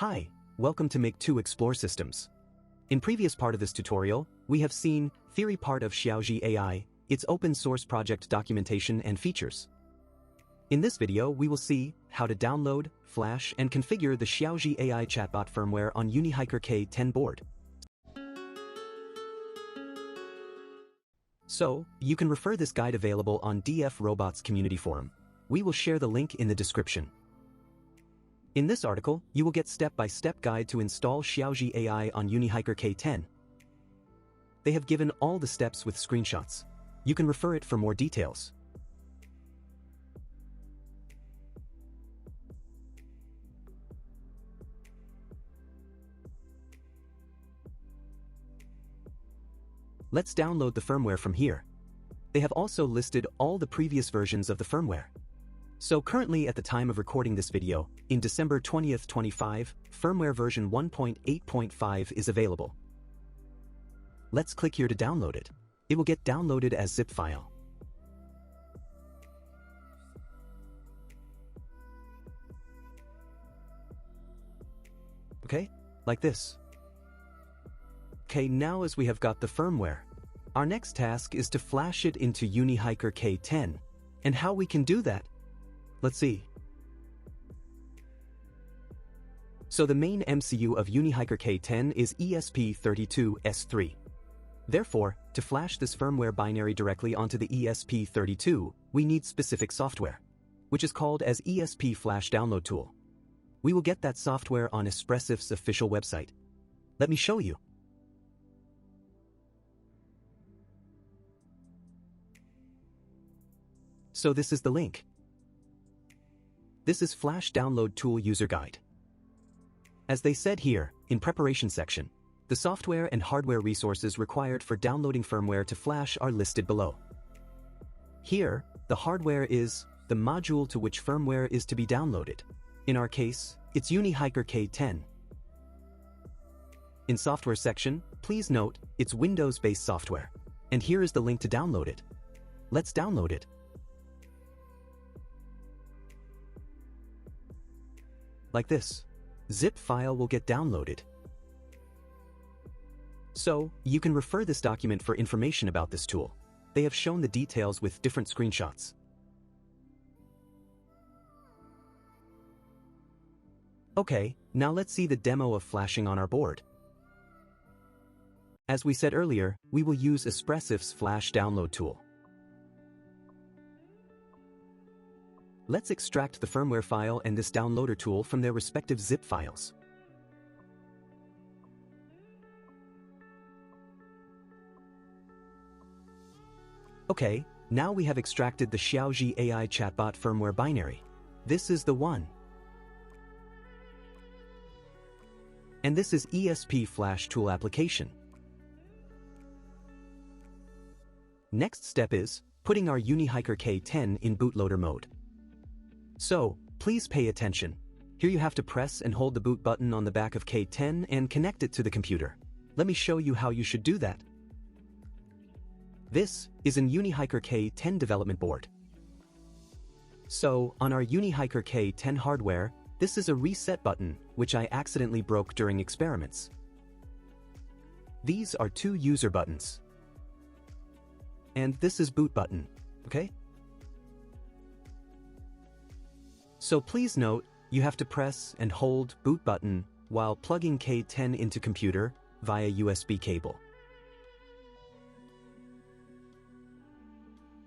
Hi, welcome to Make2 Explore Systems. In previous part of this tutorial, we have seen theory part of Xiaozhi AI, its open source project documentation and features. In this video, we will see how to download, flash, and configure the Xiaozhi AI Chatbot firmware on UNIHIKER K10 board. So, you can refer this guide available on DF Robots community forum. We will share the link in the description. In this article, you will get step-by-step guide to install Xiaozhi AI on UNIHIKER K10. They have given all the steps with screenshots. You can refer it for more details. Let's download the firmware from here. They have also listed all the previous versions of the firmware. So currently at the time of recording this video, in December 20th, 2025, firmware version 1.8.5 is available. Let's click here to download it. It will get downloaded as zip file. Okay, like this. Okay, now as we have got the firmware, our next task is to flash it into UNIHIKER K10. And how we can do that? Let's see. So the main MCU of UNIHIKER K10 is ESP32S3. Therefore, to flash this firmware binary directly onto the ESP32, we need specific software, which is called as ESP Flash download tool. We will get that software on Espressif's official website. Let me show you. So this is the link. This is Flash Download Tool User Guide. As they said here, in preparation section, the software and hardware resources required for downloading firmware to Flash are listed below. Here, the hardware is the module to which firmware is to be downloaded. In our case, it's UNIHIKER K10. In software section, please note, it's Windows-based software. And here is the link to download it. Let's download it. Like this. Zip file will get downloaded. So, you can refer this document for information about this tool. They have shown the details with different screenshots. Okay, now let's see the demo of flashing on our board. As we said earlier, we will use Espressif's Flash download tool. Let's extract the firmware file and this downloader tool from their respective zip files. Okay, now we have extracted the Xiaozhi AI Chatbot firmware binary. This is the one. And this is ESP Flash tool application. Next step is putting our UNIHIKER K10 in bootloader mode. So, please pay attention. Here you have to press and hold the boot button on the back of K10 and connect it to the computer. Let me show you how you should do that. This is an UNIHIKER K10 development board. So, on our UNIHIKER K10 hardware, this is a reset button, which I accidentally broke during experiments. These are two user buttons. And this is boot button, okay? So please note, you have to press and hold boot button while plugging K10 into computer via USB cable.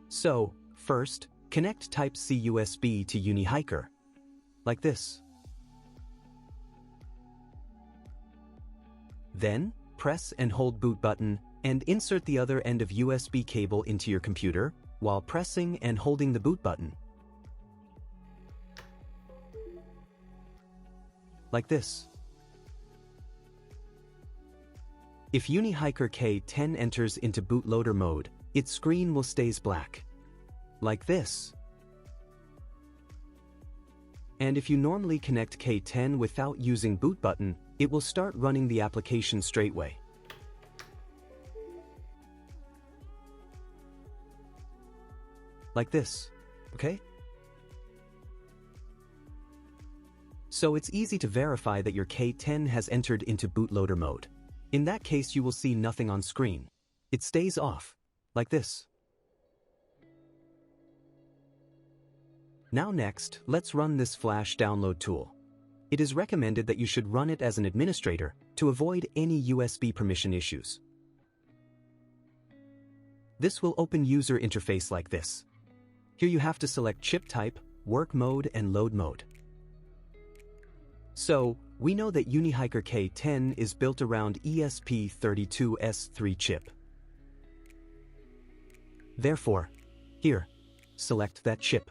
So, first, connect Type-C USB to UNIHIKER, like this. Then, press and hold boot button and insert the other end of USB cable into your computer while pressing and holding the boot button. Like this. If UNIHIKER K10 enters into bootloader mode, its screen will stays black. Like this. And if you normally connect K10 without using boot button, it will start running the application straightway. Like this, okay? So it's easy to verify that your K10 has entered into bootloader mode. In that case, you will see nothing on screen. It stays off, like this. Now next, let's run this Flash download tool. It is recommended that you should run it as an administrator to avoid any USB permission issues. This will open user interface like this. Here you have to select chip type, work mode, and load mode. So, we know that UNIHIKER K10 is built around ESP32S3 chip. Therefore, here, select that chip.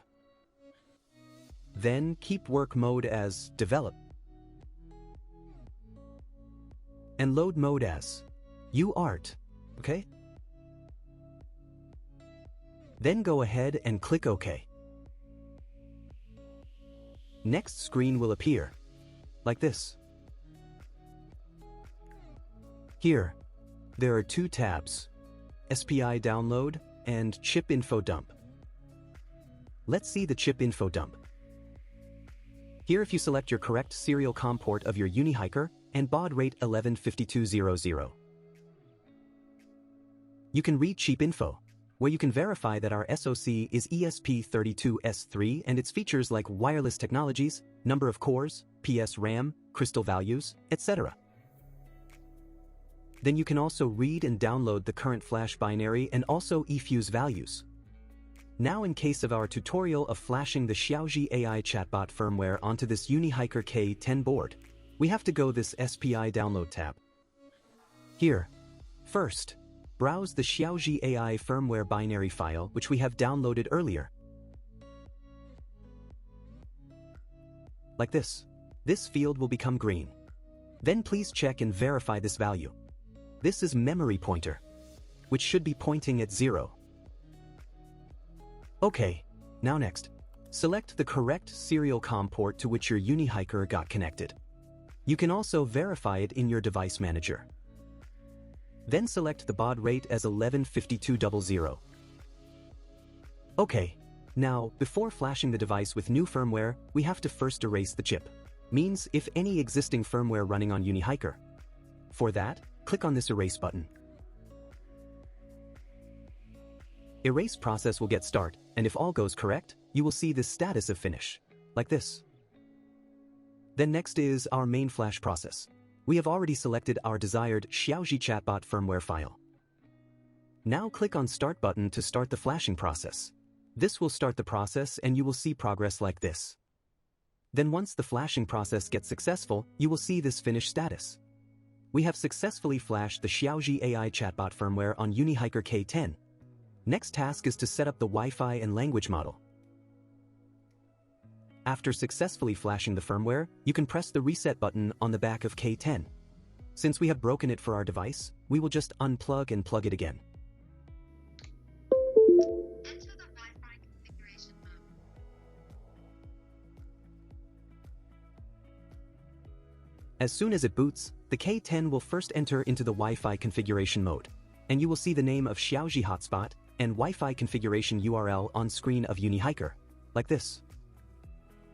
Then keep work mode as develop and load mode as UART, okay? Then go ahead and click OK. Next screen will appear, like this. Here, there are two tabs, SPI download and chip info dump. Let's see the chip info dump. Here, if you select your correct serial COM port of your UNIHIKER and baud rate 115200, you can read chip info, where you can verify that our SoC is ESP32S3 and its features like wireless technologies, number of cores, PS RAM, crystal values, etc. Then you can also read and download the current flash binary and also eFuse values. Now, in case of our tutorial of flashing the Xiaozhi AI Chatbot firmware onto this UNIHIKER K10 board, we have to go this SPI download tab. Here, first, browse the Xiaozhi AI firmware binary file which we have downloaded earlier. Like this. This field will become green. Then please check and verify this value. This is memory pointer, which should be pointing at 0. Okay, now next, select the correct serial COM port to which your UNIHIKER got connected. You can also verify it in your device manager. Then select the baud rate as 115200. Okay, now, before flashing the device with new firmware, we have to first erase the chip. Means if any existing firmware running on UNIHIKER. For that, click on this erase button. Erase process will get start, and if all goes correct, you will see the status of finish, like this. Then next is our main flash process. We have already selected our desired Xiaozhi Chatbot firmware file. Now click on Start button to start the flashing process. This will start the process and you will see progress like this. Then once the flashing process gets successful, you will see this finish status. We have successfully flashed the Xiaozhi AI Chatbot firmware on UNIHIKER K10. Next task is to set up the Wi-Fi and language model. After successfully flashing the firmware, you can press the reset button on the back of K10. Since we have broken it for our device, we will just unplug and plug it again. Enter the Wi-Fi configuration mode. As soon as it boots, the K10 will first enter into the Wi-Fi configuration mode, and you will see the name of Xiaozhi Hotspot and Wi-Fi configuration URL on screen of UNIHIKER, like this.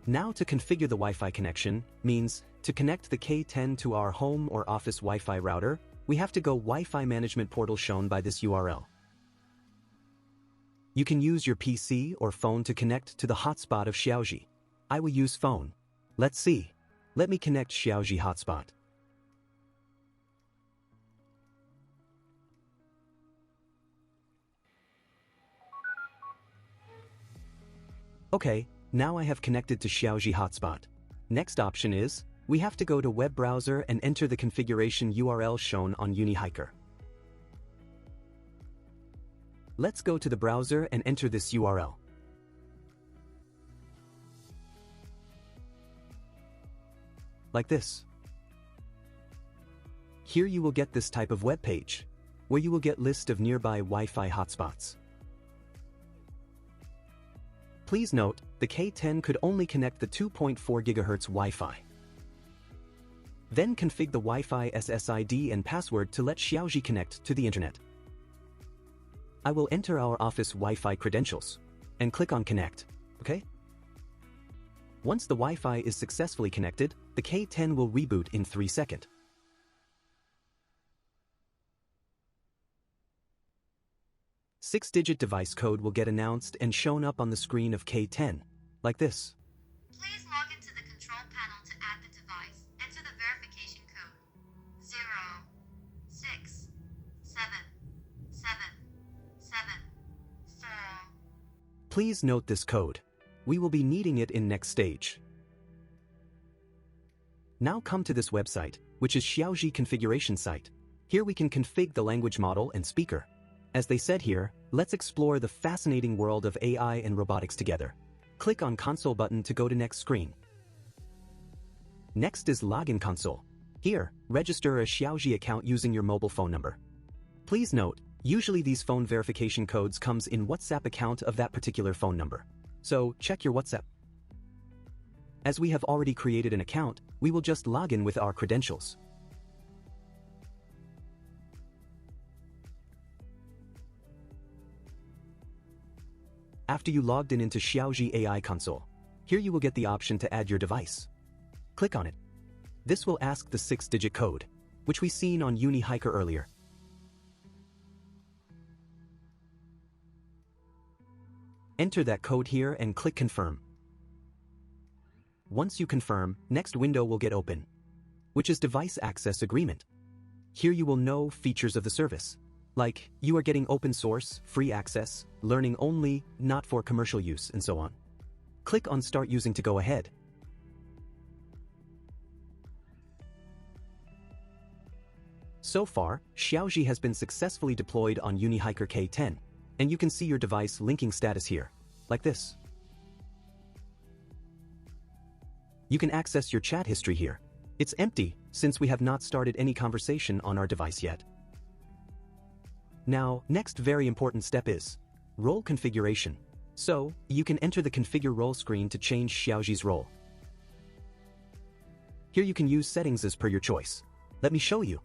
Now to configure the Wi-Fi connection means to connect the K10 to our home or office Wi-Fi router, we have to go Wi-Fi management portal shown by this URL. You can use your PC or phone to connect to the hotspot of Xiaozhi. I will use phone. Let's see. Let me connect Xiaozhi hotspot. Okay, now I have connected to Xiaozhi hotspot. Next option is, we have to go to web browser and enter the configuration URL shown on UNIHIKER. Let's go to the browser and enter this URL. Like this. Here you will get this type of web page, where you will get list of nearby Wi-Fi hotspots. Please note, the K10 could only connect the 2.4 GHz Wi-Fi. Then configure the Wi-Fi SSID and password to let Xiaozhi connect to the internet. I will enter our office Wi-Fi credentials and click on Connect, okay? Once the Wi-Fi is successfully connected, the K10 will reboot in 3 seconds. Six-digit device code will get announced and shown up on the screen of K10, like this. Please log into the control panel to add the device. Enter the verification code 0677774. Please note this code. We will be needing it in next stage. Now come to this website, which is Xiaozhi configuration site. Here we can configure the language model and speaker. As they said here, let's explore the fascinating world of AI and robotics together. Click on console button to go to next screen. Next is login console. Here, register a Xiaozhi account using your mobile phone number. Please note, usually these phone verification codes comes in WhatsApp account of that particular phone number. So check your WhatsApp. As we have already created an account, we will just log in with our credentials. After you logged in into Xiaozhi AI console, here you will get the option to add your device. Click on it. This will ask the 6-digit code, which we seen on UNIHIKER earlier. Enter that code here and click confirm. Once you confirm, next window will get open, which is device access agreement. Here you will know features of the service, like you are getting open source, free access, learning only, not for commercial use, and so on. Click on start using to go ahead. So far, Xiaozhi has been successfully deployed on UNIHIKER K10, and you can see your device linking status here, like this. You can access your chat history here. It's empty, since we have not started any conversation on our device yet. Now, next very important step is role configuration. So, you can enter the configure role screen to change Xiaozhi's role. Here you can use settings as per your choice. Let me show you.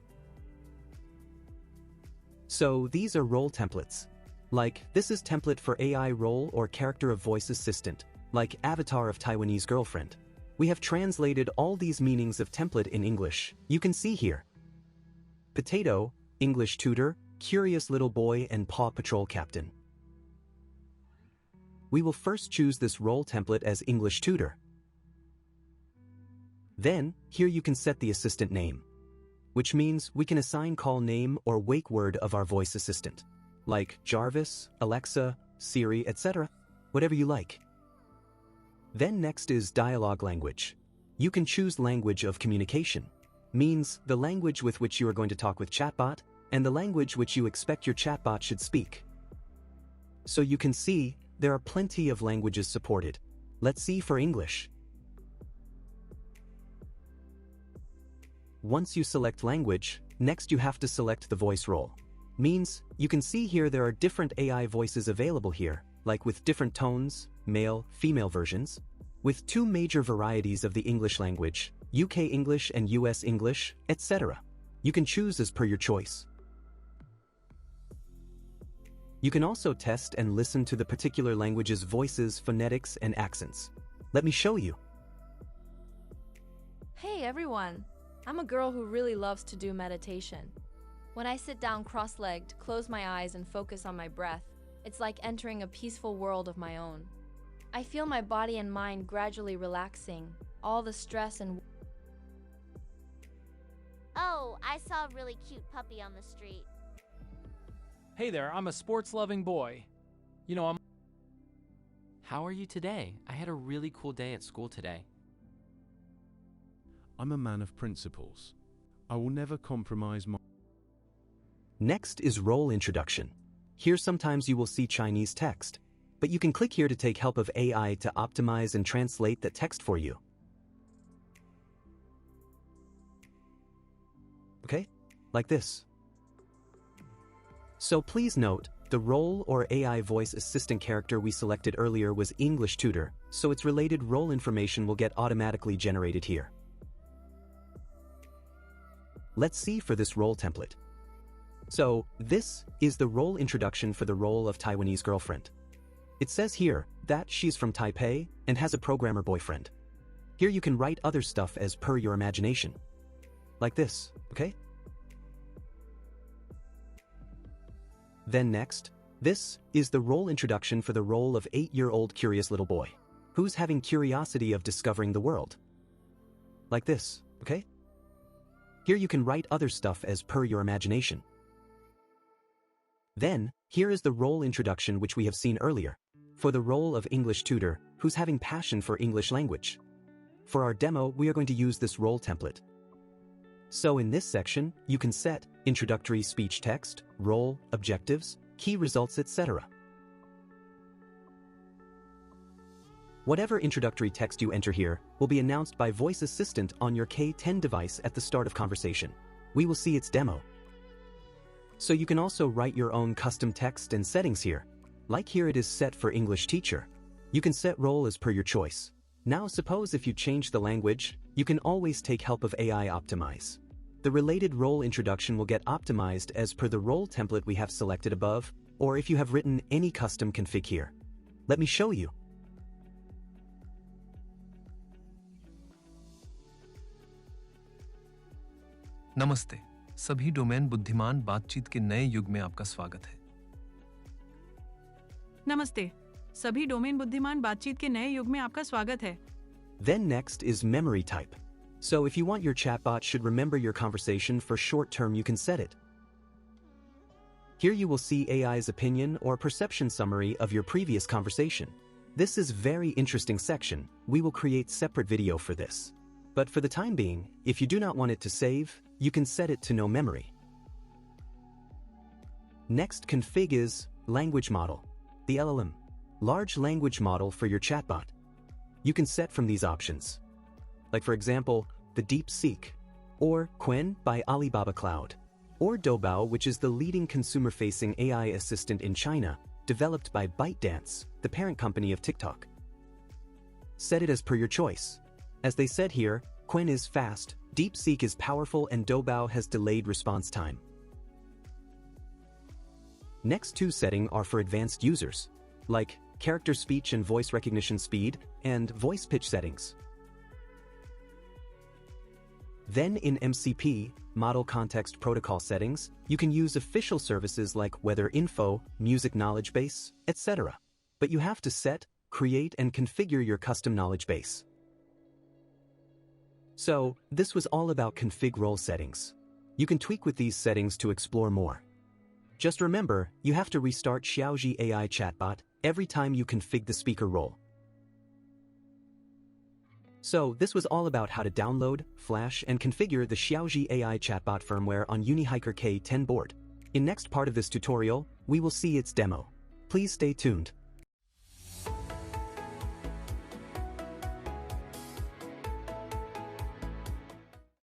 So, these are role templates. Like, this is template for AI role or character of voice assistant, like avatar of Taiwanese girlfriend. We have translated all these meanings of template in English. You can see here. Potato, English tutor, curious little boy, and Paw Patrol captain. We will first choose this role template as English tutor. Then, here you can set the assistant name, which means we can assign call name or wake word of our voice assistant, like Jarvis, Alexa, Siri, etc., whatever you like. Then next is dialogue language. You can choose language of communication, means the language with which you are going to talk with chatbot, and the language which you expect your chatbot should speak. So you can see, there are plenty of languages supported. Let's see for English. Once you select language, next you have to select the voice role. Means, you can see here there are different AI voices available here, like with different tones, male, female versions, with 2 major varieties of the English language, UK English and US English, etc. You can choose as per your choice. You can also test and listen to the particular language's voices, phonetics, and accents. Let me show you. Hey everyone! I'm a girl who really loves to do meditation. When I sit down cross-legged, close my eyes, and focus on my breath, it's like entering a peaceful world of my own. I feel my body and mind gradually relaxing, all the stress and... Oh, I saw a really cute puppy on the street. Hey there, I'm a sports-loving boy. You know, How are you today? I had a really cool day at school today. I'm a man of principles. I will never compromise my... Next is role introduction. Here sometimes you will see Chinese text, but you can click here to take help of AI to optimize and translate the text for you. Okay? Like this. So please note, the role or AI voice assistant character we selected earlier was English tutor, so its related role information will get automatically generated here. Let's see for this role template. So, this is the role introduction for the role of Taiwanese girlfriend. It says here that she's from Taipei and has a programmer boyfriend. Here you can write other stuff as per your imagination. Like this, okay? Then next, this is the role introduction for the role of 8-year-old curious little boy, who's having curiosity of discovering the world. Like this, okay? Here you can write other stuff as per your imagination. Then, here is the role introduction which we have seen earlier, for the role of English tutor who's having passion for English language. For our demo, we are going to use this role template. So in this section, you can set introductory speech text, role, objectives, key results, etc. Whatever introductory text you enter here will be announced by voice assistant on your K10 device at the start of conversation. We will see its demo. So you can also write your own custom text and settings here. Like here it is set for English teacher. You can set role as per your choice. Now suppose if you change the language, you can always take help of AI optimize. The related role introduction will get optimized as per the role template we have selected above, or if you have written any custom config here. Let me show you. नमस्ते, सभी domain बुद्धिमान बातचीत के नए युग में आपका स्वागत है। नमस्ते, सभी डोमेन बुद्धिमान बातचीत के नए युग में आपका स्वागत है। Then next is memory type. So if you want your chatbot should remember your conversation for short term, you can set it. Here you will see AI's opinion or perception summary of your previous conversation. This is very interesting section. We will create separate video for this. But for the time being, if you do not want it to save, you can set it to no memory. Next config is language model, the LLM, large language model for your chatbot. You can set from these options. Like for example, the DeepSeek, or Qwen by Alibaba Cloud, or Doubao, which is the leading consumer-facing AI assistant in China, developed by ByteDance, the parent company of TikTok. Set it as per your choice. As they said here, Qwen is fast, DeepSeek is powerful, and Doubao has delayed response time. Next two settings are for advanced users, like character speech and voice recognition speed, and voice pitch settings. Then in MCP, Model Context Protocol settings, you can use official services like weather info, music knowledge base, etc. But you have to set, create, and configure your custom knowledge base. So, this was all about config role settings. You can tweak with these settings to explore more. Just remember, you have to restart Xiaozhi AI Chatbot every time you config the speaker role. So, this was all about how to download, flash, and configure the Xiaozhi AI Chatbot firmware on UNIHIKER K10 board. In next part of this tutorial, we will see its demo. Please stay tuned.